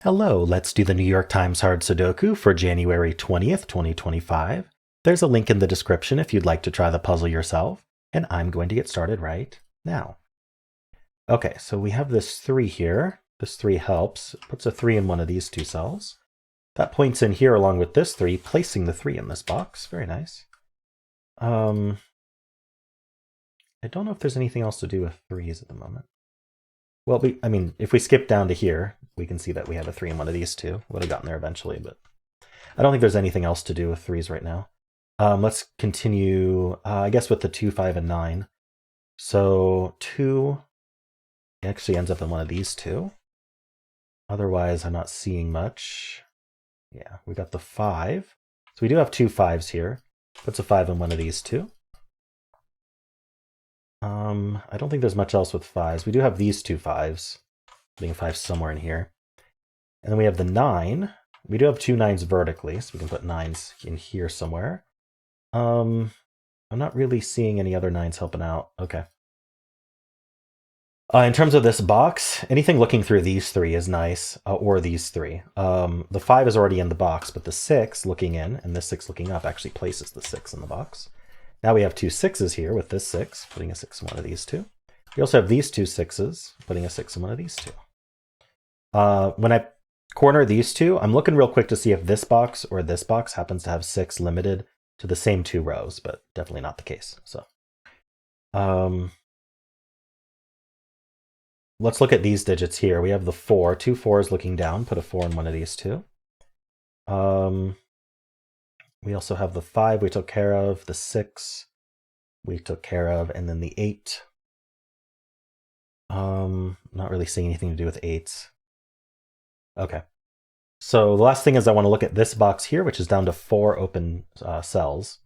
Hello, let's do the New York Times Hard Sudoku for January 20th, 2025. There's a link in the description if you'd like to try the puzzle yourself, and I'm going to get started right now. Okay, so we have this 3 here. This 3 helps. It puts a 3 in one of these two cells. That points in here along with this 3, placing the 3 in this box. Very nice. I don't know if there's anything else to do with 3s at the moment. Well, if we skip down to here, we can see that we have a 3 in one of these two. Would have gotten there eventually, but I don't think there's anything else to do with 3s right now. Let's continue, I guess, with the 2, 5, and 9. So 2 actually ends up in one of these two. Otherwise, I'm not seeing much. Yeah, we got the 5. So we do have 2 5s here. Puts a 5 in one of these two. I don't think there's much else with 5s. We do have these 2 5s. Putting a 5 somewhere in here. And then we have the 9. We do have 2 9s vertically, so we can put 9s in here somewhere. I'm not really seeing any other 9s helping out. Okay. In terms of this box, anything looking through these 3 is nice, or these 3. The 5 is already in the box, but the 6 looking in and this 6 looking up actually places the 6 in the box. Now we have 2 6s here with this 6, putting a 6 in one of these two. We also have these 2 6s, putting a 6 in one of these two. When I corner these two, I'm looking real quick to see if this box or this box happens to have 6 limited to the same 2 rows, but definitely not the case. So let's look at these digits here. We have the 4, 2 4s looking down, put a 4 in one of these two. We also have the 5 we took care of, the 6 we took care of, and then the 8. Not really seeing anything to do with 8s. Okay. So the last thing is I want to look at this box here, which is down to 4 open cells.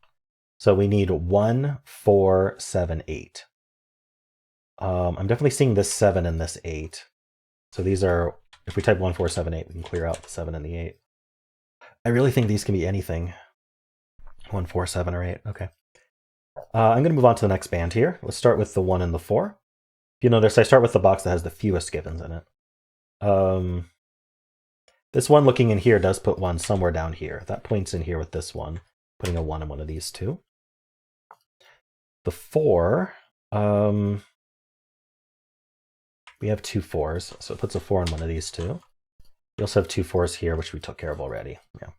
So we need 1, 4, 7, 8. I'm definitely seeing this 7 and this 8. So these are, if we type 1, 4, 7, 8, we can clear out the 7 and the 8. I really think these can be anything. 1, 4, 7, or 8. Okay. I'm going to move on to the next band here. Let's start with the 1 and the 4. If you notice, I start with the box that has the fewest givens in it. This one looking in here does put 1 somewhere down here. That points in here with this one, putting a 1 in one of these two. The 4, we have 2 4s, so it puts a 4 in one of these two. We also have 2 4s here, which we took care of already. Yeah.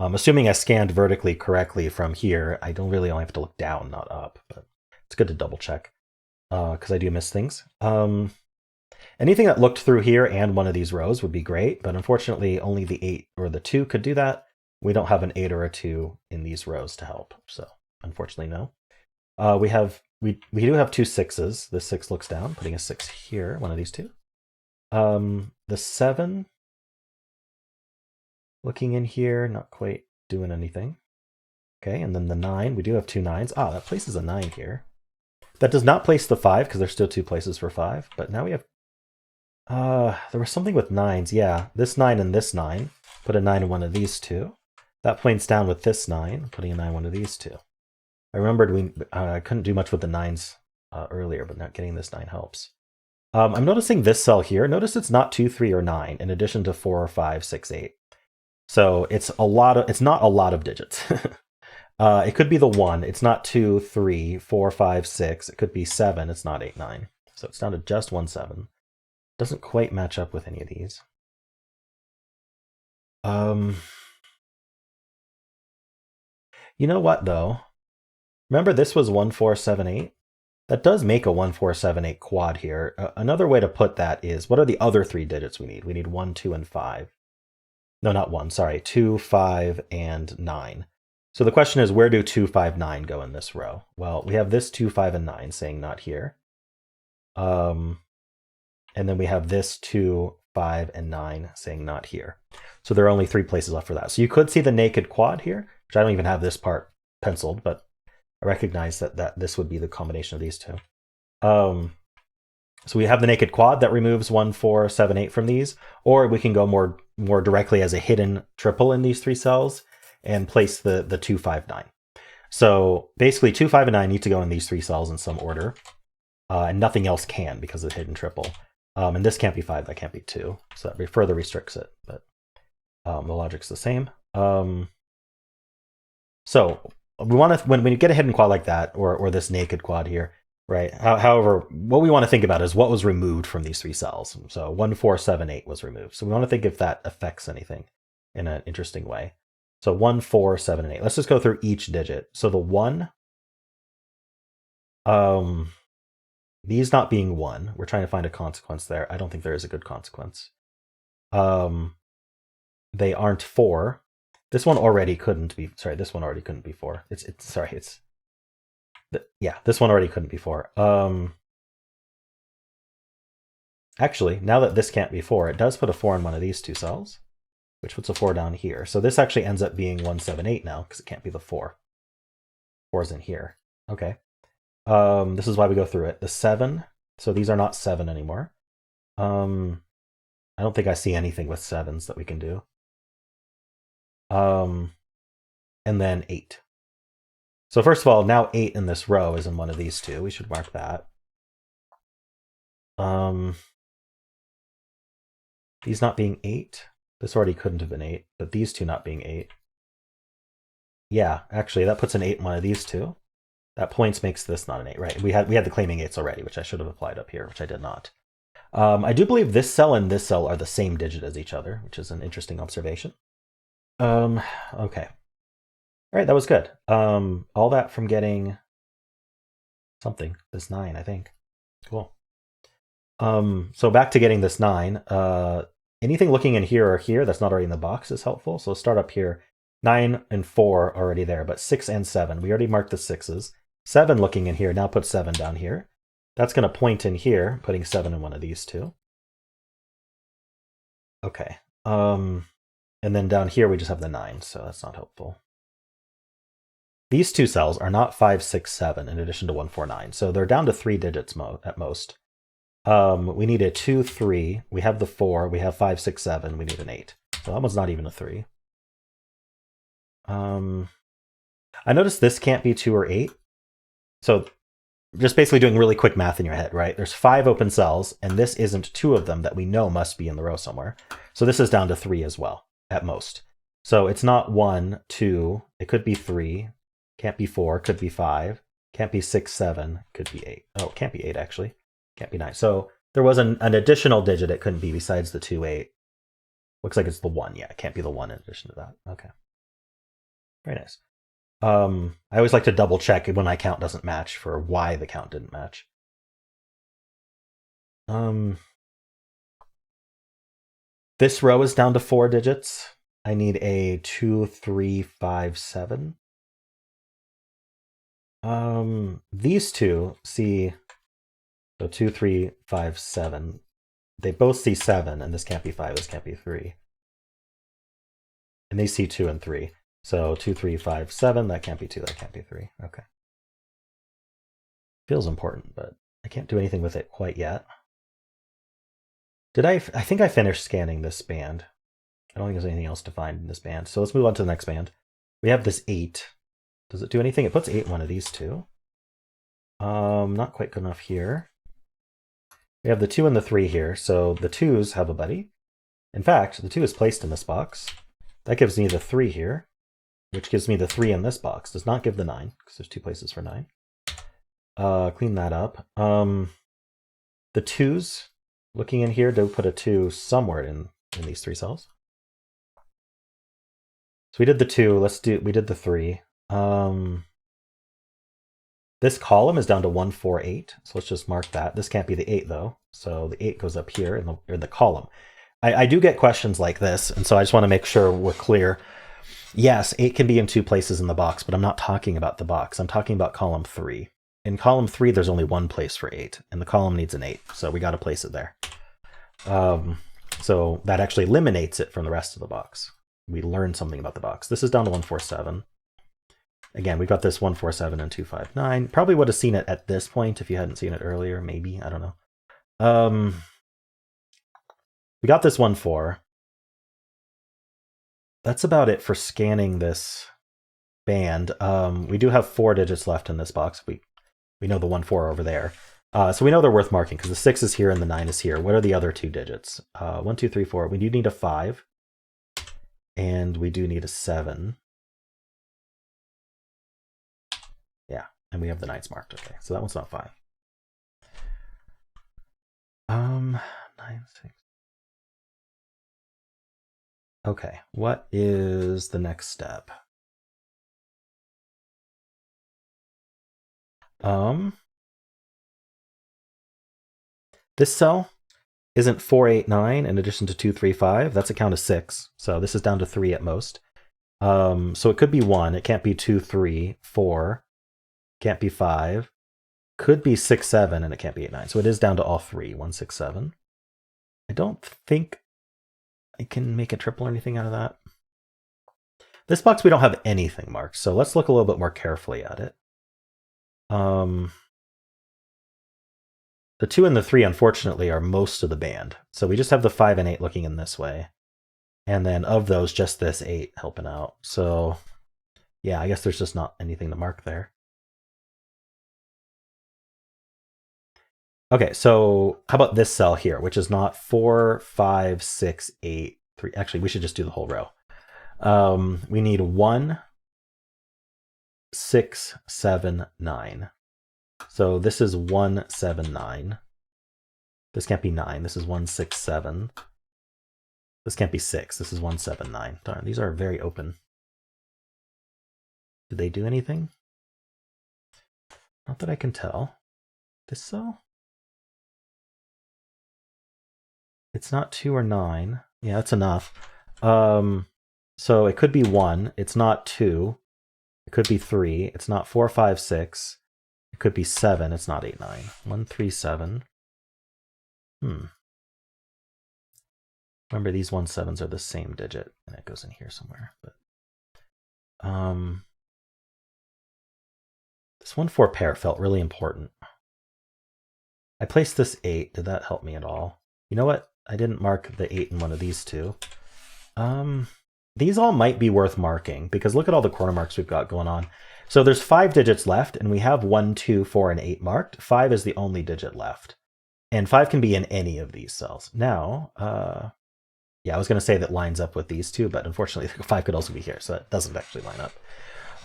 Assuming I scanned vertically correctly from here, I don't really only have to look down, not up, but it's good to double check because I do miss things. Anything that looked through here and one of these rows would be great, but unfortunately only the 8 or the 2 could do that. We don't have an 8 or a 2 in these rows to help, so unfortunately no. We do have 2 6s. This 6 looks down, putting a 6 here, one of these two. The 7 looking in here, not quite doing anything. Okay, and then the 9, we do have 2 9s. Ah, that places a 9 here. That does not place the 5 because there's still 2 places for 5, but now we have there was something with 9s, yeah. This 9 and this 9. Put a 9 in one of these two. That points down with this 9, putting a 9 in one of these two. I remembered I couldn't do much with the 9s earlier, but not getting this 9 helps. I'm noticing this cell here. Notice it's not 2, 3, or 9, in addition to 4, 5, 6, 8. So it's not a lot of digits. It could be the 1. It's not 2, 3, 4, 5, 6. It could be 7. It's not 8, 9. So it's down to just 1, 7. Doesn't quite match up with any of these. You know what, though? Remember this was 1, 4, 7, 8? That does make a 1, 4, 7, 8 quad here. Another way to put that is, what are the other 3 digits we need? We need 1, 2, and 5. No, not 1, sorry. 2, 5, and 9. So the question is, where do 2, 5, 9 go in this row? Well, we have this 2, 5, and 9 saying not here. And then we have this 2, 5, and 9 saying not here. So there are only 3 places left for that. So you could see the naked quad here, which I don't even have this part penciled, but I recognize that this would be the combination of these two. So we have the naked quad that removes 1, 4, 7, 8 from these, or we can go more directly as a hidden triple in these 3 cells and place the 2, 5, 9. So basically 2, 5, and 9 need to go in these 3 cells in some order, and nothing else can because of the hidden triple. And this can't be 5, that can't be 2. So that further restricts it, but the logic's the same. So we want to, when you get a hidden quad like that, or this naked quad here, right? However, what we want to think about is what was removed from these 3 cells. So 1, 4, 7, 8 was removed. So we want to think if that affects anything in an interesting way. So 1, 4, 7, and 8. Let's just go through each digit. So the 1, these not being 1, we're trying to find a consequence there. I don't think there is a good consequence. They aren't 4. This one already couldn't be. Sorry, this one already couldn't be 4. Yeah, this one already couldn't be 4. Actually, now that this can't be 4, it does put a 4 in one of these 2 cells, which puts a 4 down here. So this actually ends up being 1, 7, 8 now, because it can't be the 4. 4's in here. Okay. This is why we go through it. The 7, so these are not 7 anymore. I don't think I see anything with 7s that we can do. And then 8. So first of all, now 8 in this row is in one of these 2. We should mark that. These not being 8. This already couldn't have been 8, but these 2 not being 8. Yeah, actually, that puts an 8 in one of these 2. That points makes this not an 8, right? We had the claiming 8s already, which I should have applied up here, which I did not. I do believe this cell and this cell are the same digit as each other, which is an interesting observation. Okay. All right, that was good. All that from getting something, this 9, I think. Cool. So back to getting this 9. Anything looking in here or here that's not already in the box is helpful. So let's start up here. 9 and 4 already there, but 6 and 7. We already marked the 6s. 7 looking in here, now put 7 down here. That's going to point in here, putting 7 in one of these 2. Okay. And then down here we just have the 9, so that's not helpful. These 2 cells are not 5, 6, 7 in addition to 1, 4, 9. So they're down to 3 digits at most. We need a 2, 3. We have the 4. We have 5, 6, 7. We need an 8. So that one's not even a 3. I noticed this can't be 2 or 8. So just basically doing really quick math in your head, right? There's 5 open cells, and this isn't 2 of them that we know must be in the row somewhere. So this is down to 3 as well, at most. So it's not 1, 2. It could be 3. Can't be 4. Could be 5. Can't be 6, 7. Could be 8. Oh, it can't be 8, actually. Can't be 9. So there was an additional digit it couldn't be besides the 2, 8. Looks like it's the 1. Yeah, it can't be the 1 in addition to that. Okay. Very nice. I always like to double check when my count doesn't match for why the count didn't match. This row is down to 4 digits. I need a 2, 3, 5, 7. These 2 see, so 2, 3, 5, 7. They both see 7, and this can't be 5, this can't be 3. And they see 2 and 3. So 2, 3, 5, 7, that can't be 2, that can't be 3. Okay. Feels important, but I can't do anything with it quite yet. I think I finished scanning this band. I don't think there's anything else to find in this band. So let's move on to the next band. We have this 8. Does it do anything? It puts 8 in one of these 2. Not quite good enough here. We have the 2 and the 3 here. So the 2s have a buddy. In fact, the 2 is placed in this box. That gives me the 3 here, which gives me the 3 in this box. Does not give the 9, because there's 2 places for 9. Clean that up. The 2s, looking in here, do put a 2 somewhere in these 3 cells. So we did the 2. We did the 3. This column is down to 1, 4, 8. So let's just mark that. This can't be the 8 though. So the 8 goes up here in the column. I do get questions like this, and so I just want to make sure we're clear. Yes, 8 can be in 2 places in the box, but I'm not talking about the box. I'm talking about column 3. In column 3, there's only 1 place for 8, and the column needs an 8, so we got to place it there. So that actually eliminates it from the rest of the box. We learned something about the box. This is down to 1, 4, 7. Again, we've got this 1, 4, 7 and 2, 5, 9. Probably would have seen it at this point if you hadn't seen it earlier, maybe. I don't know. We got this 1, 4. That's about it for scanning this band. We do have 4 digits left in this box. We know the 1, 4 over there. So we know they're worth marking because the 6 is here and the 9 is here. What are the other two digits? 1, 2, 3, 4. We do need a 5. And we do need a 7. Yeah, and we have the 9s marked. Okay, so that one's not 5. 9, 6. Okay, what is the next step? This cell isn't 4, 8, 9 in addition to 2, 3, 5. That's a count of 6. So this is down to 3 at most. So it could be 1. It can't be 2, 3, 4. Can't be 5. Could be 6, 7, and it can't be 8, 9. So it is down to all 3. 1, 6, 7. I don't think I can make a triple or anything out of that. This box, we don't have anything marked. So let's look a little bit more carefully at it. The 2 and the 3, unfortunately, are most of the band. So we just have the 5 and 8 looking in this way. And then of those, just this 8 helping out. So yeah, I guess there's just not anything to mark there. Okay, so how about this cell here, which is not 4, 5, 6, 8, 3. Actually, we should just do the whole row. We need 1, 6, 7, 9. So this is 1, 7, 9. This can't be 9. This is 1, 6, 7. This can't be 6. This is 1, 7, 9. Darn, these are very open. Did they do anything? Not that I can tell. This cell? It's not 2 or 9. Yeah, that's enough. So it could be 1. It's not 2. It could be 3. It's not 4, 5, 6. It could be 7. It's not 8, 9. 1, 3, 7. Remember, these 1, 7s are the same digit, and it goes in here somewhere. But this 1, 4 pair felt really important. I placed this 8. Did that help me at all? You know what? I didn't mark the 8 in one of these two. These all might be worth marking because look at all the corner marks we've got going on. So there's 5 digits left, and we have 1, 2, 4, and 8 marked. 5 is the only digit left. And 5 can be in any of these cells. Now, yeah, I was going to say that lines up with these two, but unfortunately 5 could also be here, so that doesn't actually line up.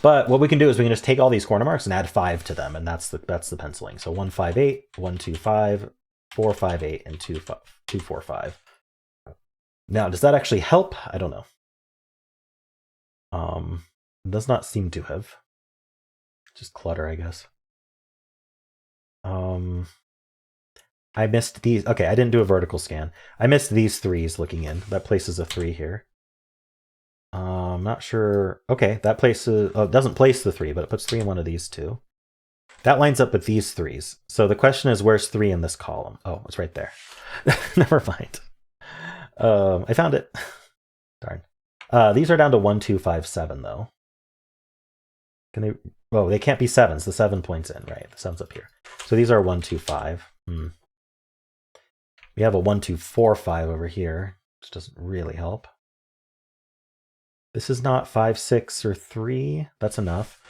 But what we can do is we can just take all these corner marks and add 5 to them, and that's the penciling. So 1, 5, 8, 1, 2, 5, 4, 5, 8, and 2, 4, 5. Now, does that actually help? I don't know. It does not seem to have. Just clutter, I guess. I missed these. Okay, I didn't do a vertical scan. I missed these 3s looking in. That places a 3 here. I'm not sure. Okay, that places. Oh, it doesn't place the 3, but it puts 3 in one of these two. That lines up with these 3s. So the question is, where's 3 in this column? Oh, it's right there. Never mind. I found it. Darn. These are down to 1, 2, 5, 7, though. Can they? Oh, they can't be 7s. The 7 points in, right? The 7's up here. So these are 1, 2, 5. We have a 1, 2, 4, 5 over here, which doesn't really help. This is not 5, 6, or 3. That's enough.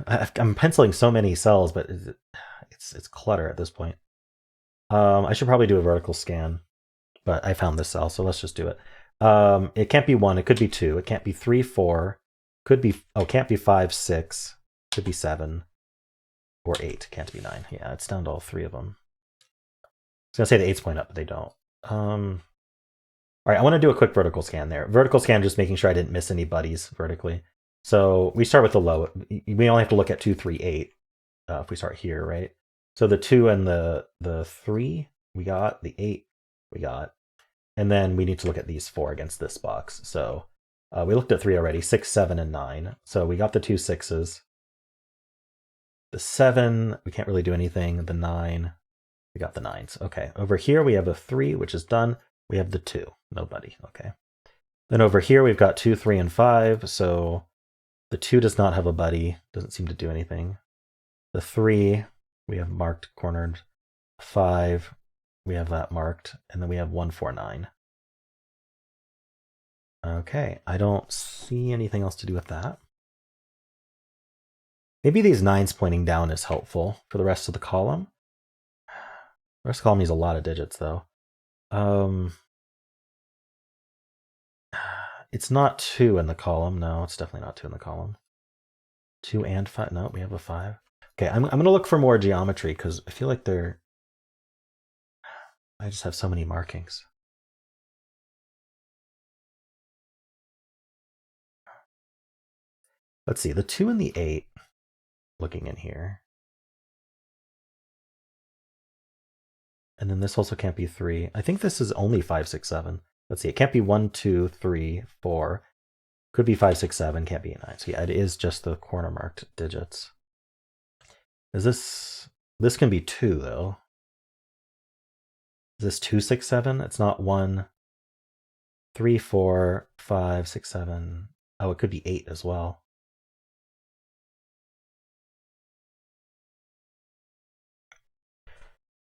I'm penciling so many cells, but it's clutter at this point. I should probably do a vertical scan, but I found this cell, so let's just do it. It can't be 1. It could be 2. It can't be 3, 4. Could be, oh, can't be 5, 6. Could be 7 or 8. Can't be 9. Yeah, it's down to all 3 of them. I was going to say the 8s point up, but they don't. All right, I want to do a quick vertical scan there. Vertical scan, just making sure I didn't miss any buddies vertically. So we start with the low. We only have to look at 2, 3, 8 if we start here, right? So the 2 and the 3 we got, the 8 we got. And then we need to look at these 4 against this box. So we looked at 3 already, 6, 7, and 9. So we got the 2 6s. The 7, we can't really do anything. The 9, we got the 9s. Okay, over here we have a 3, which is done. We have the 2, nobody. Okay. Then over here we've got 2, 3, and 5. So the 2 does not have a buddy. Doesn't seem to do anything. The 3 we have marked, cornered. 5 we have that marked, and then we have 1, 4, 9. Okay, I don't see anything else to do with that. Maybe these 9s pointing down is helpful for the rest of the column. Rest column needs a lot of digits though. It's not 2 in the column. No, it's definitely not 2 in the column. 2 and 5. No, we have a 5. Okay, I'm going to look for more geometry because I feel like I just have so many markings. Let's see, the 2 and the 8, looking in here. And then this also can't be 3. I think this is only 5, 6, 7. Let's see, it can't be 1, 2, 3, 4. Could be 5, 6, 7, can't be 9. So yeah, it is just the corner marked digits. Is this can be 2 though. Is this 2, 6, 7? It's not 1, 3, 4, 5, 6, 7. Oh, it could be 8 as well.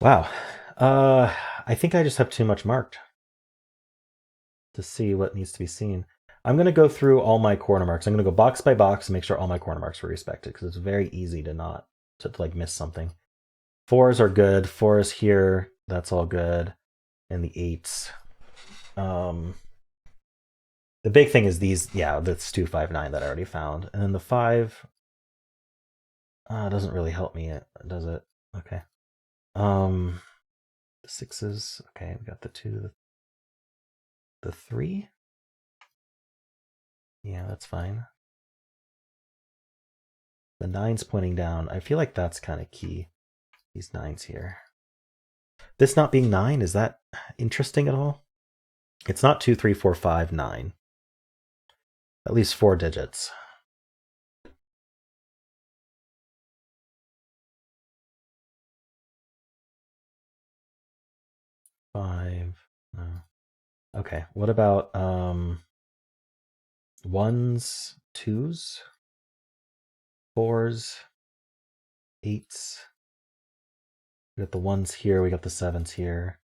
Wow. I think I just have too much marked to see what needs to be seen. I'm going to go through all my corner marks. I'm going to go box by box and make sure all my corner marks were respected because it's very easy to like miss something. 4s are good. 4s here, that's all good. And the 8s. The big thing is these, yeah, that's 2, 5, 9 that I already found. And then the 5 doesn't really help me, does it? Okay. The 6s, okay, we got the 2, the 3. Yeah, that's fine. The 9's pointing down. I feel like that's kind of key. These 9s here. This not being 9, is that interesting at all? It's not 2, 3, 4, 5, 9. At least 4 digits. Five. No. Okay. What about 1s, 2s, 4s, 8s? We got the 1s here. We got the 7s here.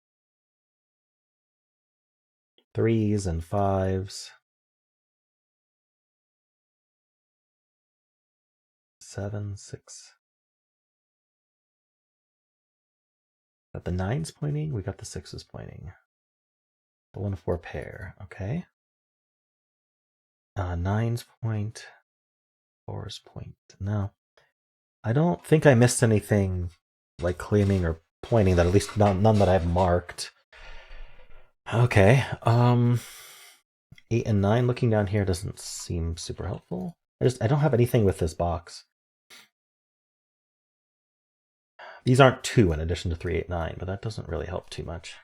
3s and 5s. 7, 6. Got the 9s pointing. We got the 6s pointing. The 1 4 pair. Okay. 9s point. 4s point. No. I don't think I missed anything like claiming or pointing that, at least none that I've marked. Okay. 8 and 9 looking down here doesn't seem super helpful. I don't have anything with this box. These aren't 2 in addition to 3, 8, 9, but that doesn't really help too much.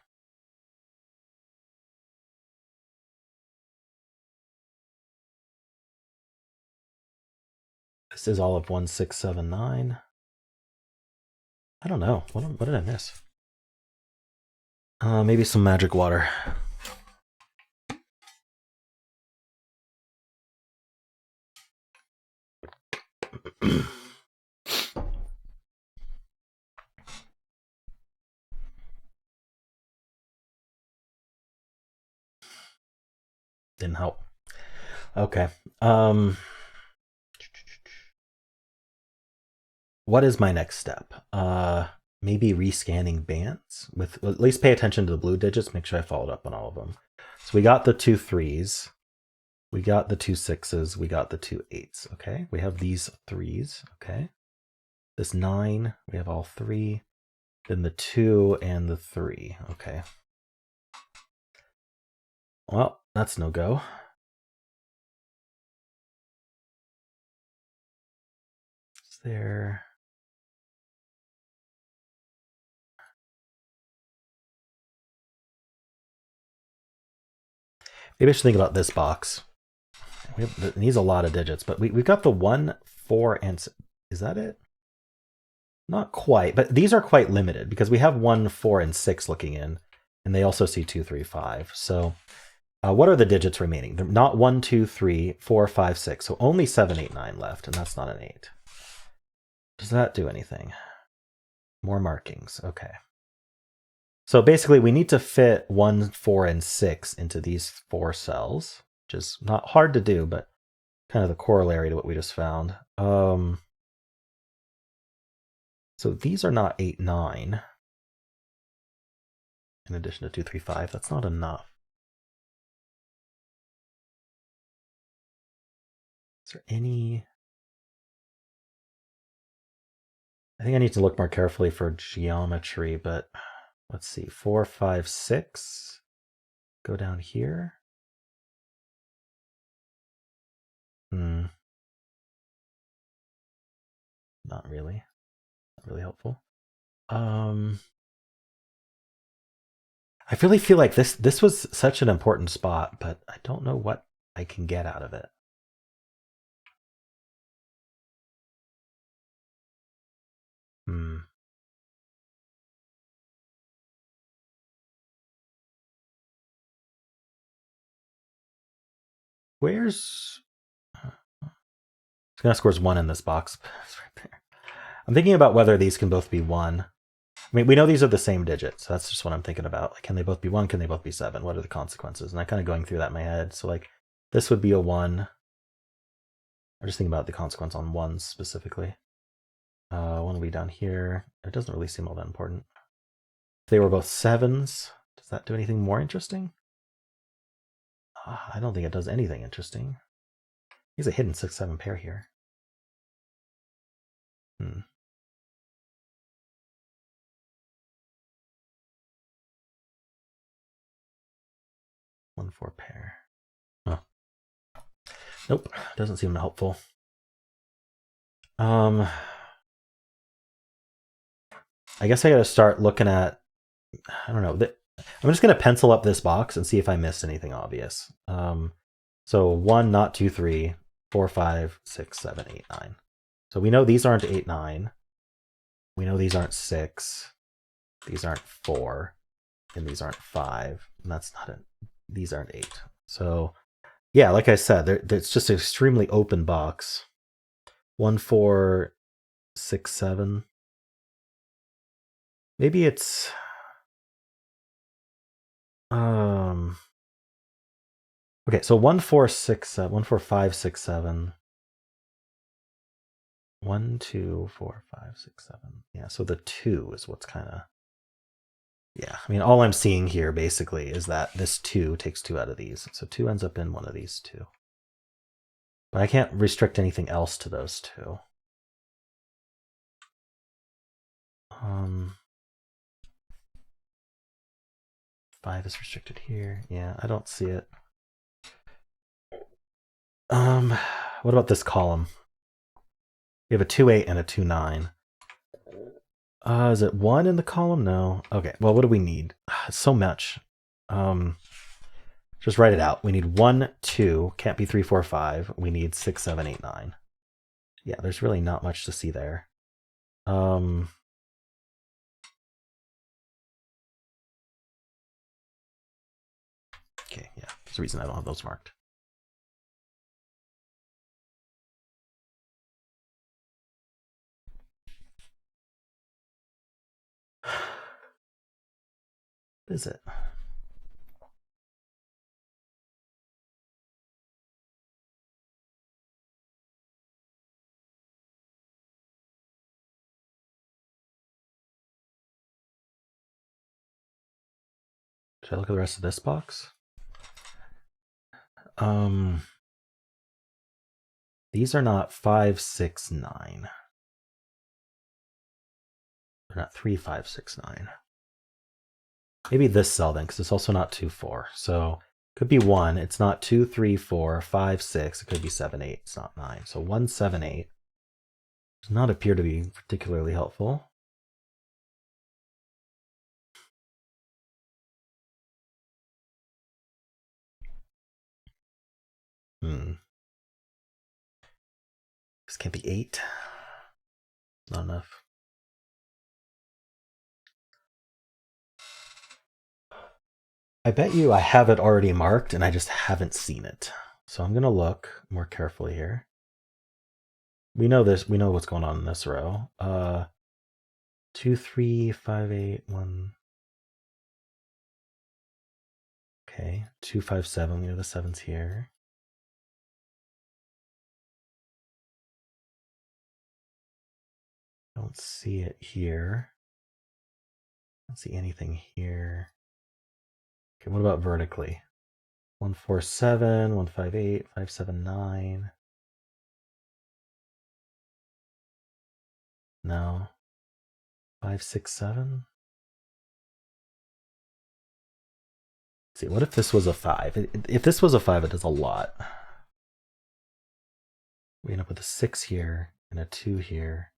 This is all of 1, 6, 7, 9. I don't know. What did I miss? Maybe some magic water. Didn't help. Okay. What is my next step? Maybe rescanning bands with, at least pay attention to the blue digits, make sure I followed up on all of them. So we got the 2 3s, we got the 2 6s, we got the 2 8s. Okay, we have these 3s. Okay, this 9, we have all 3, then the 2 and the 3. Okay, well, that's no go. Is there? Maybe I should think about this box. It needs a lot of digits, but we've got the 1, 4, and is that it? Not quite, but these are quite limited because we have 1, 4, and 6 looking in, and they also see 2, 3, 5. So what are the digits remaining? They're not 1, 2, 3, 4, 5, 6. So only 7, 8, 9 left, and that's not an 8. Does that do anything? More markings. Okay. So basically, we need to fit 1, 4, and 6 into these 4 cells, which is not hard to do, but kind of the corollary to what we just found. So these are not 8, 9. in addition to 2, 3, 5. That's not enough. Is there any... I think I need to look more carefully for geometry, but let's see. 4, 5, 6. Go down here. Not really. Not really helpful. I really feel like this was such an important spot, but I don't know what I can get out of it. Where's... It's gonna scores 1 in this box. It's right there. I'm thinking about whether these can both be 1. I mean, we know these are the same digit, so that's just what I'm thinking about. Like, can they both be 1? Can they both be 7? What are the consequences? And I'm kind of going through that in my head. So, like, this would be a 1. I'm just thinking about the consequence on 1s specifically. 1 will be down here. It doesn't really seem all that important. If they were both 7s, does that do anything more interesting? I don't think it does anything interesting. He's a hidden 6-7 pair here. 1-4 pair. Oh. Nope, doesn't seem helpful. I guess I gotta start looking at, I don't know. I'm just gonna pencil up this box and see if I missed anything obvious. So 1, not 2, 3, 4, 5, 6, 7, 8, 9. So we know these aren't 8, 9. We know these aren't 6. These aren't 4. And these aren't 5. And that's not it. These aren't 8. So yeah, like I said, it's just an extremely open box. 1, 4, 6, 7. Maybe it's okay, so 1, 4, 6, 7, 1, 4, 5, 6, 7. 1, 2, 4, 5, 6, 7. Yeah, so the 2 is what's kind of... Yeah, I mean, all I'm seeing here basically is that this 2 takes 2 out of these. So 2 ends up in one of these 2. But I can't restrict anything else to those 2. 5 is restricted here. Yeah, I don't see it. What about this column? We have a 2, 8 and a 2, 9. Is it 1 in the column? No. Okay, well, what do we need? So much. Just write it out. We need 1, 2, can't be 3, 4, 5. We need 6, 7, 8, 9. Yeah, there's really not much to see there. Okay, yeah, there's a reason I don't have those marked. What is it? Should I look at the rest of this box? These are not 5, 6, 9. They're not 3, 5, 6, 9. Maybe this cell then, because it's also not 2, 4. So could be 1. It's not 2, 3, 4, 5, 6. It could be 7, 8. It's not 9. So 1, 7, 8 does not appear to be particularly helpful. This can't be 8. Not enough. I bet you I have it already marked and I just haven't seen it. So I'm going to look more carefully here. We know this. We know what's going on in this row. 2, 3, 5, 8, 1. Okay, 2, 5, 7. We know the 7's here. Don't see it here. Don't see anything here. Okay, what about vertically? 147, 158, 579. No. 567. Let's see, what if this was a 5? If this was a 5, it does a lot. We end up with a 6 here, and a 2 here,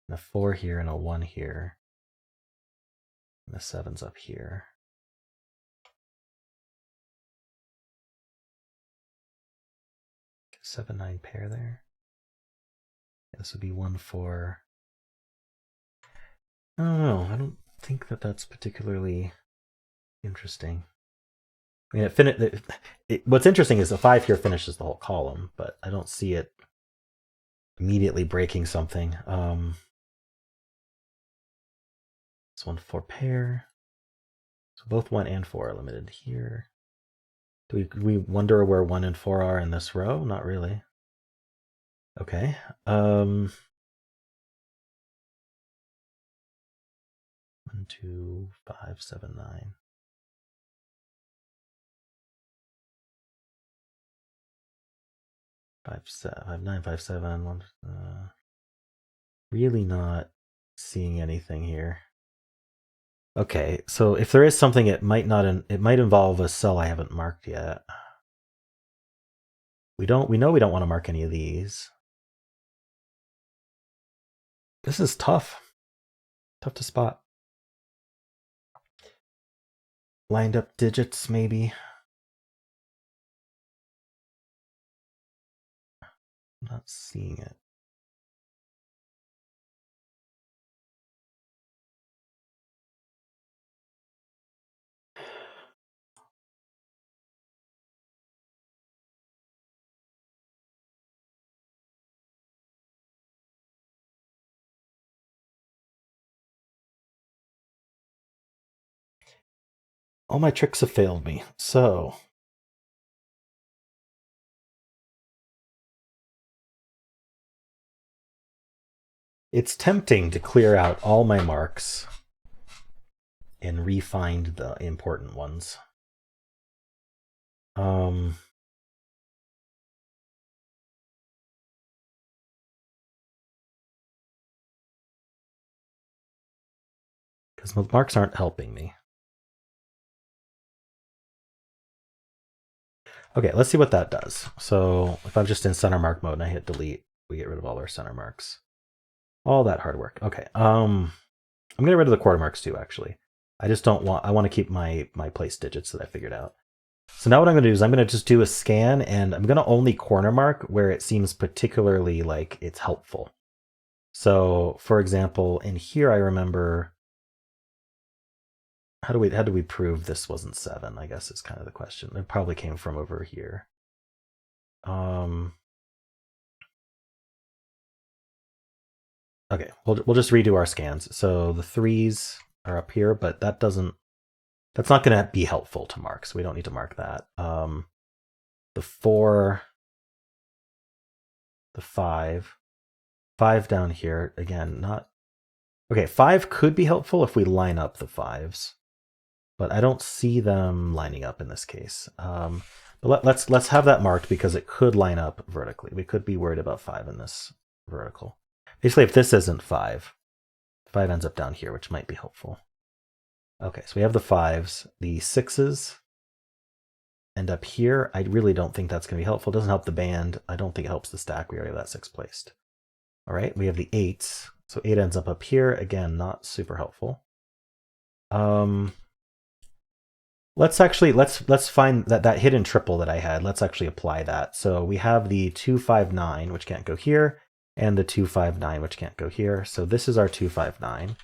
and a 4 here, and a 1 here. And the 7's up here. Okay, 7-9 pair there. This would be 1-4. I don't know. I don't think that that's particularly interesting. I mean, what's interesting is a 5 here finishes the whole column, but I don't see it immediately breaking something. It's 1-4 pair. So both 1 and 4 are limited here. Do we wonder where 1 and 4 are in this row? Not really. Okay. 1, 2, 5, 7, 9. Five, 9, 5, 7. 1, really not seeing anything here. Okay, so if there is something, it might involve a cell I haven't marked yet. We know we don't want to mark any of these. This is tough. Tough to spot. Lined up digits, maybe. I'm not seeing it. All my tricks have failed me, so it's tempting to clear out all my marks and re-find the important ones. Because the marks aren't helping me. Okay, let's see what that does. So if I'm just in center mark mode and I hit delete, we get rid of all our center marks. All that hard work. Okay, I'm gonna get rid of the quarter marks too, actually. I just don't want, I want to keep my place digits that I figured out. So now what I'm gonna do is I'm gonna just do a scan, and I'm gonna only corner mark where it seems particularly like it's helpful. So for example, in here I remember, how do we prove this wasn't 7? I guess is kind of the question. It probably came from over here. Okay, we'll just redo our scans. So the 3s are up here, but that's not going to be helpful to mark, so we don't need to mark that. The 4, the 5 down here, again, not... Okay, 5 could be helpful if we line up the 5s, but I don't see them lining up in this case. But let's have that marked because it could line up vertically. We could be worried about 5 in this vertical. Basically, if this isn't 5, 5 ends up down here, which might be helpful. Okay, so we have the 5s. The 6s end up here. I really don't think that's going to be helpful. It doesn't help the band. I don't think it helps the stack. We already have that 6 placed. All right, we have the 8s. So 8 ends up here. Again, not super helpful. Let's find that hidden triple that I had. Let's actually apply that. So we have the 2, 5, 9, which can't go here, and the 2, 5, 9, which can't go here. So this is our 2, 5, 9.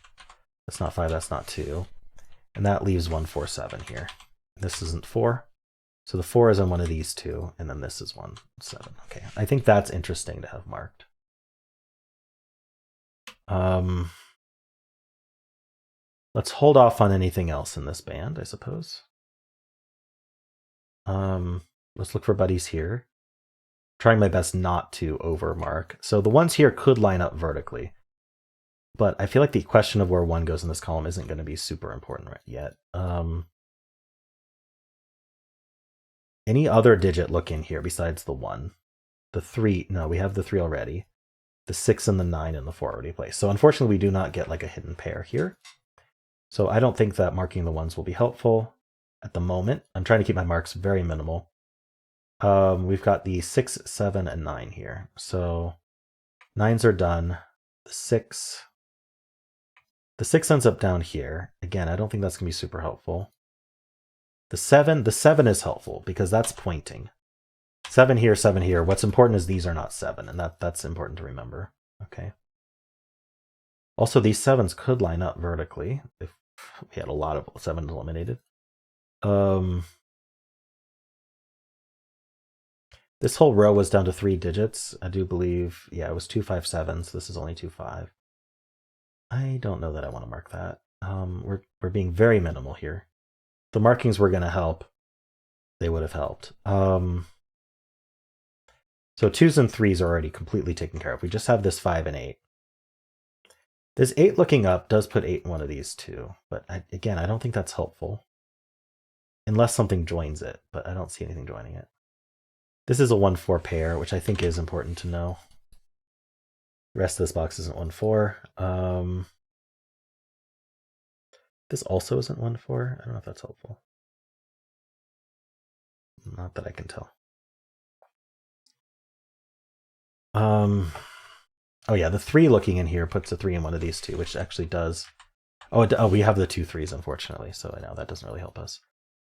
That's not 5, that's not 2. And that leaves 1, 4, 7 here. This isn't 4. So the 4 is on one of these two, and then this is 1, 7. Okay, I think that's interesting to have marked. Let's hold off on anything else in this band, I suppose. Let's look for buddies here. Trying my best not to overmark. So the ones here could line up vertically, but I feel like the question of where 1 goes in this column isn't going to be super important right yet. Any other digit look in here besides the 1. The 3, no, we have the 3 already. The 6 and the 9 and the 4 already placed. So unfortunately, we do not get like a hidden pair here. So I don't think that marking the 1s will be helpful at the moment. I'm trying to keep my marks very minimal. We've got the 6, 7, and 9 here. So 9s are done. The 6 ends up down here. Again, I don't think that's going to be super helpful. The 7 is helpful because that's pointing. 7 here, 7 here. What's important is these are not 7, and that's important to remember. Okay. Also, these 7s could line up vertically if we had a lot of 7s eliminated. This whole row was down to 3 digits. I do believe, yeah, it was 2, 5, 7, so this is only 2, 5. I don't know that I want to mark that. We're being very minimal here. The markings were going to help. They would have helped. So 2s and 3s are already completely taken care of. We just have this 5 and 8. This 8 looking up does put 8 in one of these too. But again, I don't think that's helpful. Unless something joins it, but I don't see anything joining it. This is a 1-4 pair, which I think is important to know. The rest of this box isn't 1-4. This also isn't 1-4. I don't know if that's helpful. Not that I can tell. Oh yeah, the 3 looking in here puts a 3 in one of these two, which actually does. Oh, we have the 2 3s, unfortunately, so I know that doesn't really help us.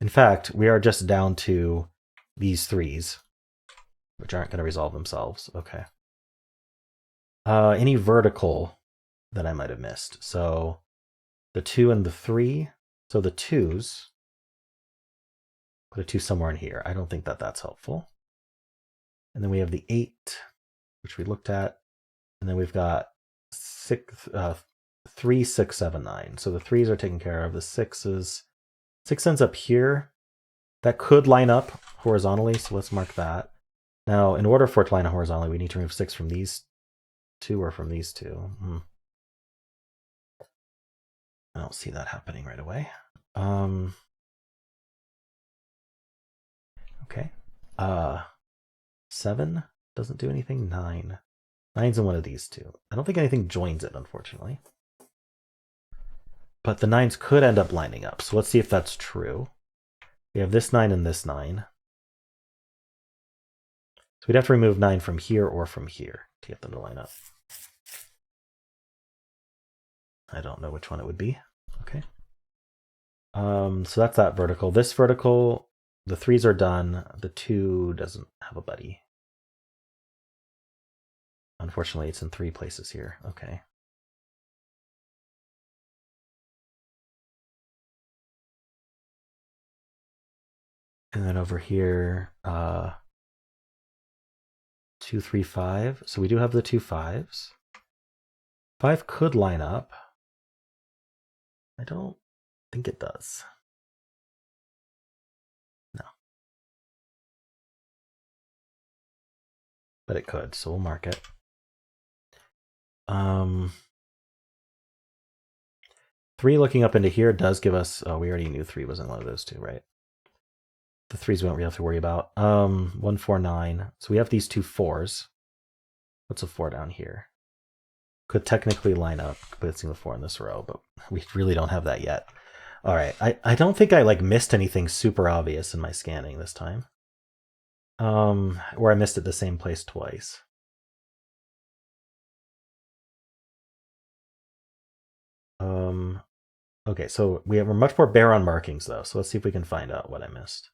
In fact, we are just down to these 3s, which aren't going to resolve themselves. Okay. Any vertical that I might have missed. So the 2 and the 3. So the 2s. Put a 2 somewhere in here. I don't think that that's helpful. And then we have the 8, which we looked at. And then we've got 3, 6, 7, 9. So the 3s are taken care of. The 6s. 6 ends up here. That could line up horizontally, so let's mark that. Now, in order for it to line up horizontally, we need to remove 6 from these 2 or from these 2. I don't see that happening right away. Okay. 7 doesn't do anything. 9. 9's in one of these 2. I don't think anything joins it, unfortunately. But the 9s could end up lining up, so let's see if that's true. We have this 9 and this 9. So we'd have to remove 9 from here or from here to get them to line up. I don't know which one it would be. Okay. So that's that vertical. This vertical, the 3s are done. The 2 doesn't have a buddy. Unfortunately, it's in 3 places here. Okay. And then over here, 2, 3, 5. So we do have the 2 5s. 5 could line up. I don't think it does. No. But it could, so we'll mark it. 3 looking up into here does give us, oh, we already knew 3 was in one of those 2, right? The 3s we don't really have to worry about. 1, 4, 9. So we have these 2 4s. What's a 4 down here? Could technically line up with the 4 in this row, but we really don't have that yet. All right, I don't think I missed anything super obvious in my scanning this time. Or I missed it the same place twice. Okay, so we're much more bare on markings though, so let's see if we can find out what I missed.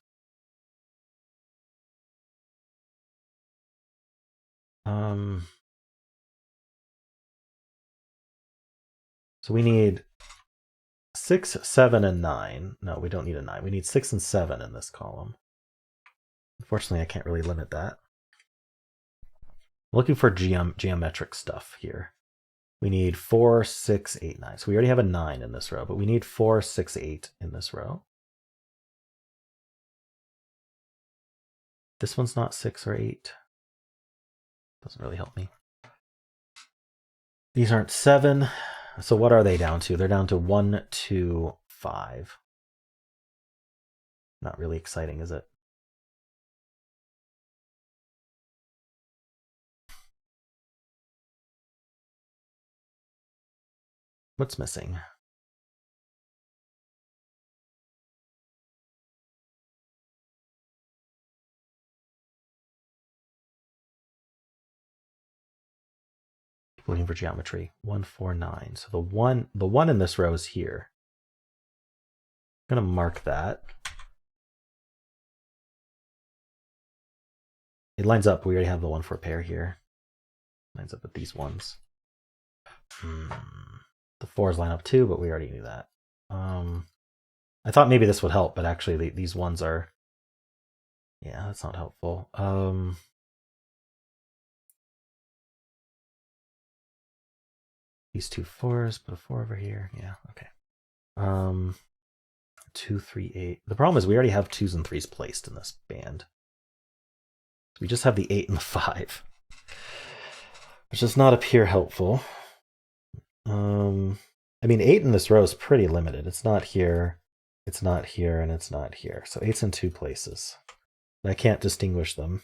So we need 6, 7, and 9. No, we don't need a 9. We need 6 and 7 in this column. Unfortunately, I can't really limit that. I'm looking for geometric stuff here. We need 4, 6, 8, 9. So we already have a 9 in this row, but we need 4, 6, 8 in this row. This one's not 6 or 8. Doesn't really help me. These aren't 7. So what are they down to? They're down to 1, 2, 5. Not really exciting, is it? What's missing? Looking for geometry. 149. So the one in this row is here. I'm gonna mark that. It lines up. We already have the 1-4 pair here. Lines up with these ones. The 4s line up too, but we already knew that. I thought maybe this would help, but actually these ones are. Yeah, that's not helpful. These 2 4s, put a 4 over here. Yeah, okay. 2, 3, 8. The problem is we already have 2s and 3s placed in this band. So we just have the 8 and the 5, which does not appear helpful. I mean, 8 in this row is pretty limited. It's not here, it's not here, and it's not here. So 8's in 2 places. I can't distinguish them.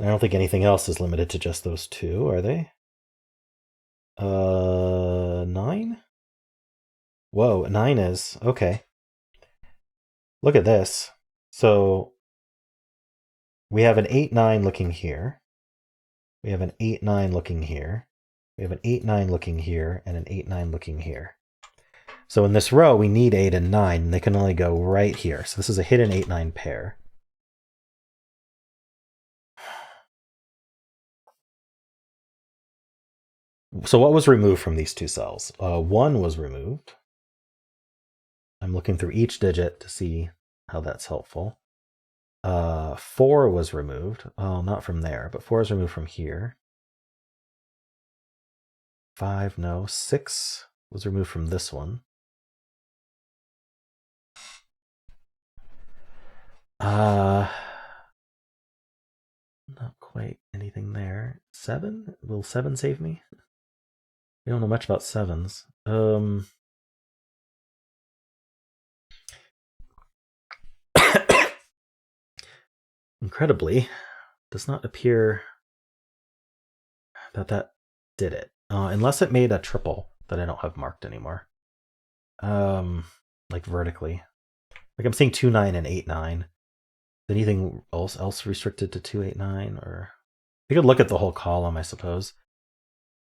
I don't think anything else is limited to just those 2, are they? 9? Whoa, 9 is. Okay. Look at this. So we have an 8-9 looking here. We have an 8-9 looking here. We have an 8-9 looking here and an 8-9 looking here. So in this row, we need 8 and 9, and they can only go right here. So this is a hidden 8-9 pair. So what was removed from these 2 cells? 1 was removed. I'm looking through each digit to see how that's helpful. 4 was removed. Oh, not from there, but 4 is removed from here. 5, no. 6 was removed from this one. Not quite anything there. 7? Will 7 save me? We don't know much about 7s. Incredibly, does not appear that did it. Unless it made a triple that I don't have marked anymore. Like vertically. Like I'm seeing 2-9 and 8-9. Anything else restricted to 2-8-9? Or we could look at the whole column, I suppose.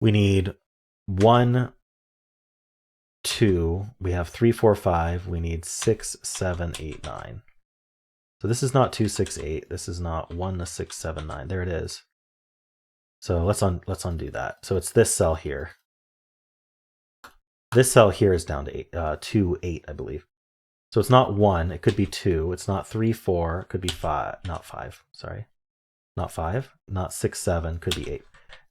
We need 1, 2. We have 3, 4, 5. We need 6, 7, 8, 9. So this is not 2, 6, 8. This is not 1, 6, 7, 9. There it is. So let's undo that. So it's this cell here. This cell here is down to 2, 8, I believe. So it's not 1. It could be 2. It's not 3, 4. It could be 5. Not 5. Sorry. Not 5. Not 6, 7. Could be 8.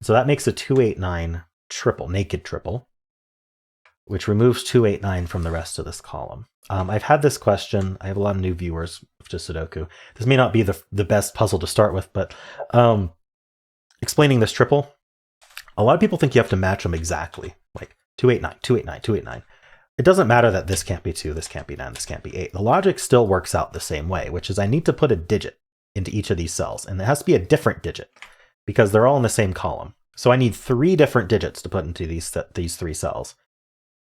So that makes a 2, 8, 9 triple, naked triple, which removes 2, 8, 9 from the rest of this column. I've had this question. I have a lot of new viewers to Sudoku. This may not be the best puzzle to start with, but explaining this triple, a lot of people think you have to match them exactly, like 2, 8, 9, 2, 8, 9, 2, 8, 9. It doesn't matter that this can't be 2, this can't be 9, this can't be 8. The logic still works out the same way, which is I need to put a digit into each of these cells, and it has to be a different digit because they're all in the same column. So I need 3 different digits to put into these 3 cells.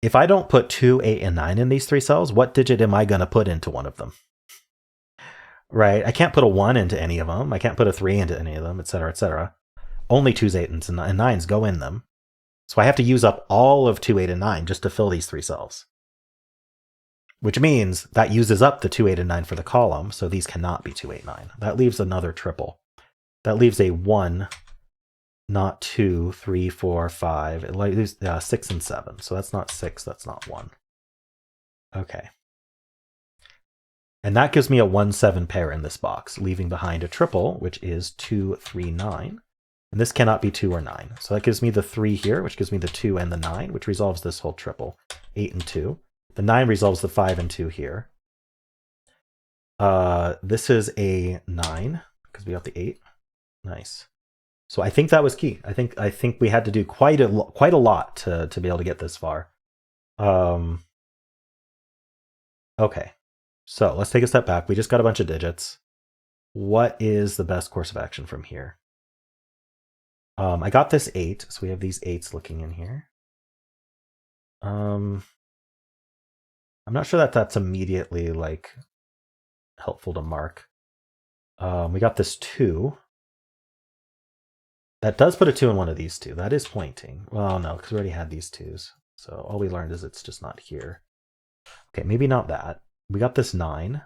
If I don't put 2, 8, and 9 in these 3 cells, what digit am I going to put into one of them? Right? I can't put a 1 into any of them. I can't put a 3 into any of them, etc., etc. Only 2s, 8s, and 9s go in them. So I have to use up all of 2, 8, and 9 just to fill these 3 cells. Which means that uses up the 2, 8, and 9 for the column, so these cannot be 2, 8, 9. That leaves another triple. That leaves a 1, not 2, 3, 4, 5. It leaves 6 and 7. So that's not 6, that's not 1. Okay. And that gives me a 1, 7 pair in this box, leaving behind a triple, which is 2, 3, 9. And this cannot be 2 or 9. So that gives me the 3 here, which gives me the 2 and the 9, which resolves this whole triple. 8 and 2. The 9 resolves the 5 and 2 here. This is a 9, because we got the 8. Nice. So I think that was key. I think we had to do quite a lot to be able to get this far. Okay. So let's take a step back. We just got a bunch of digits. What is the best course of action from here? I got this 8, so we have these 8s looking in here. I'm not sure that that's immediately like helpful to mark. We got this 2. That does put a 2 in one of these two. That is pointing. Well, no, because we already had these 2s. So all we learned is it's just not here. Okay, maybe not that. We got this 9.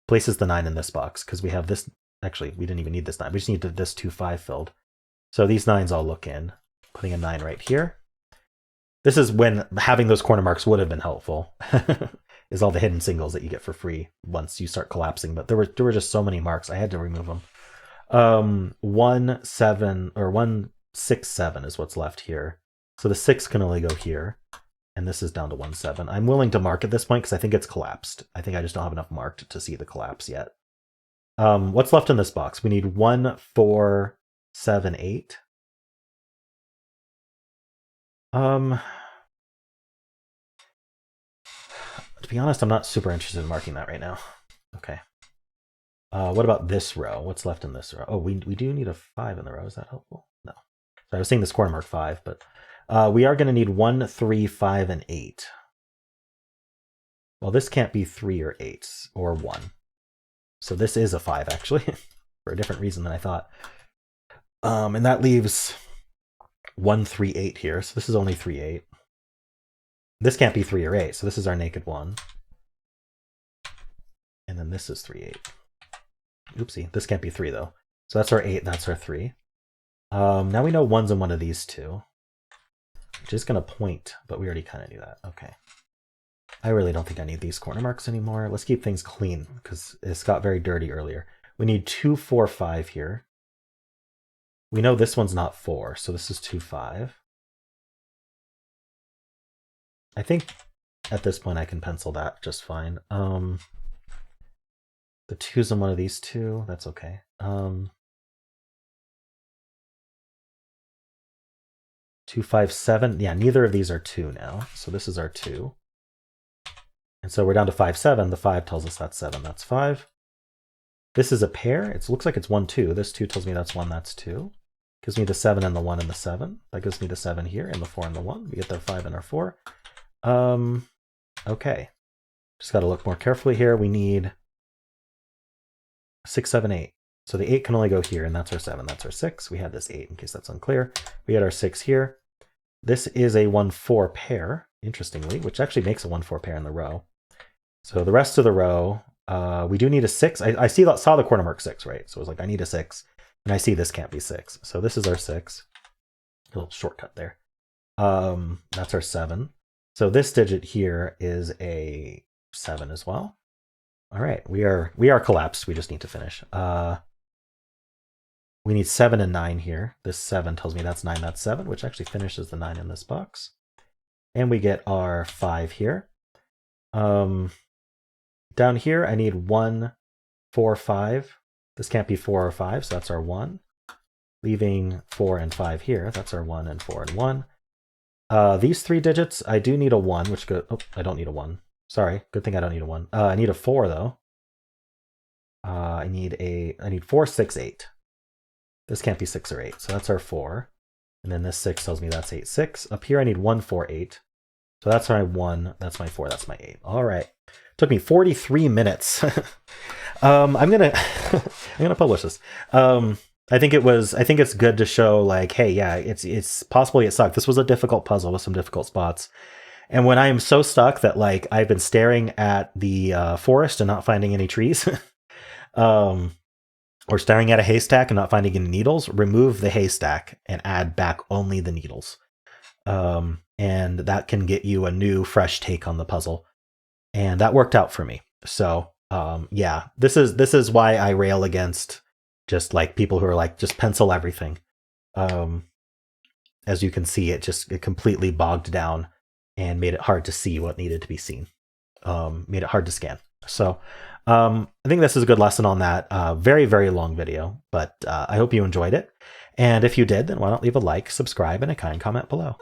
Places the 9 in this box because we have this. Actually, we didn't even need this 9. We just need this 2, 5 filled. So these 9s all look in. Putting a 9 right here. This is when having those corner marks would have been helpful. Is all the hidden singles that you get for free once you start collapsing. But there were just so many marks. I had to remove them. 1, 7, or 1, 6, 7 is what's left here. So the 6 can only go here. And this is down to 1, 7. I'm willing to mark at this point because I think it's collapsed. I think I just don't have enough marked to see the collapse yet. What's left in this box? We need 1, 4, 7, 8. To be honest, I'm not super interested in marking that right now. Okay. What about this row? What's left in this row? Oh, we do need a 5 in the row. Is that helpful? No. So I was saying this corner mark 5, but we are going to need 1, 3, 5, and 8. Well, this can't be 3 or 8 or 1. So this is a 5, actually, for a different reason than I thought. And that leaves 1, 3, 8 here. So this is only 3, 8. This can't be 3 or 8, so this is our naked 1. And then this is 3, 8. Oopsie, this can't be 3, though. So that's our 8, that's our 3. Now we know 1's in one of these two, which is going to point, but we already kind of knew that. Okay. I really don't think I need these corner marks anymore. Let's keep things clean, because this got very dirty earlier. We need 2, 4, 5 here. We know this one's not 4, so this is 2, 5. I think at this point I can pencil that just fine. The 2's in one of these two, that's okay. 2, 5, 7. Yeah, neither of these are 2 now. So this is our 2. And so we're down to 5, 7. The 5 tells us that's 7. That's 5. This is a pair. It looks like it's 1, 2. This 2 tells me that's 1, that's 2. Gives me the 7 and the 1 and the 7. That gives me the 7 here and the 4 and the 1. We get the 5 and our 4. Okay. Just got to look more carefully here. We need 6, 7, 8. So the 8 can only go here, and that's our 7. That's our 6. We had this 8 in case that's unclear. We had our 6 here. This is a 1, 4 pair, interestingly, which actually makes a 1, 4 pair in the row. So the rest of the row, we do need a 6. I saw the corner mark 6, right? So it was like, I need a 6. And I see this can't be 6. So this is our 6. A little shortcut there. That's our 7. So this digit here is a 7 as well. All right, we are collapsed. We just need to finish. We need 7 and 9 here. This 7 tells me that's 9, that's 7, which actually finishes the 9 in this box. And we get our 5 here. Down here, I need 1, 4, 5. This can't be 4 or 5, so that's our 1. Leaving 4 and 5 here. That's our 1 and 4 and 1. These 3 digits, I do need a 1, which go. Oh, I don't need a 1. Sorry, good thing I don't need a 1. I need a 4 though. I need 4, 6, 8. This can't be 6 or 8, so that's our 4. And then this 6 tells me that's 8, 6. Up here I need 1, 4, 8. So that's my 1, that's my 4, that's my 8. All right. Took me 43 minutes. I'm gonna publish this. I think it's good to show like, hey, yeah, it's possibly it sucked. This was a difficult puzzle with some difficult spots. And when I am so stuck that like I've been staring at the forest and not finding any trees, or staring at a haystack and not finding any needles, remove the haystack and add back only the needles. And that can get you a new, fresh take on the puzzle. And that worked out for me. So yeah, this is why I rail against just like people who are like, just pencil everything. As you can see, it completely bogged down and made it hard to see what needed to be seen. Made it hard to scan. So I think this is a good lesson on that. Very, very long video, but I hope you enjoyed it. And if you did, then why not leave a like, subscribe, and a kind comment below.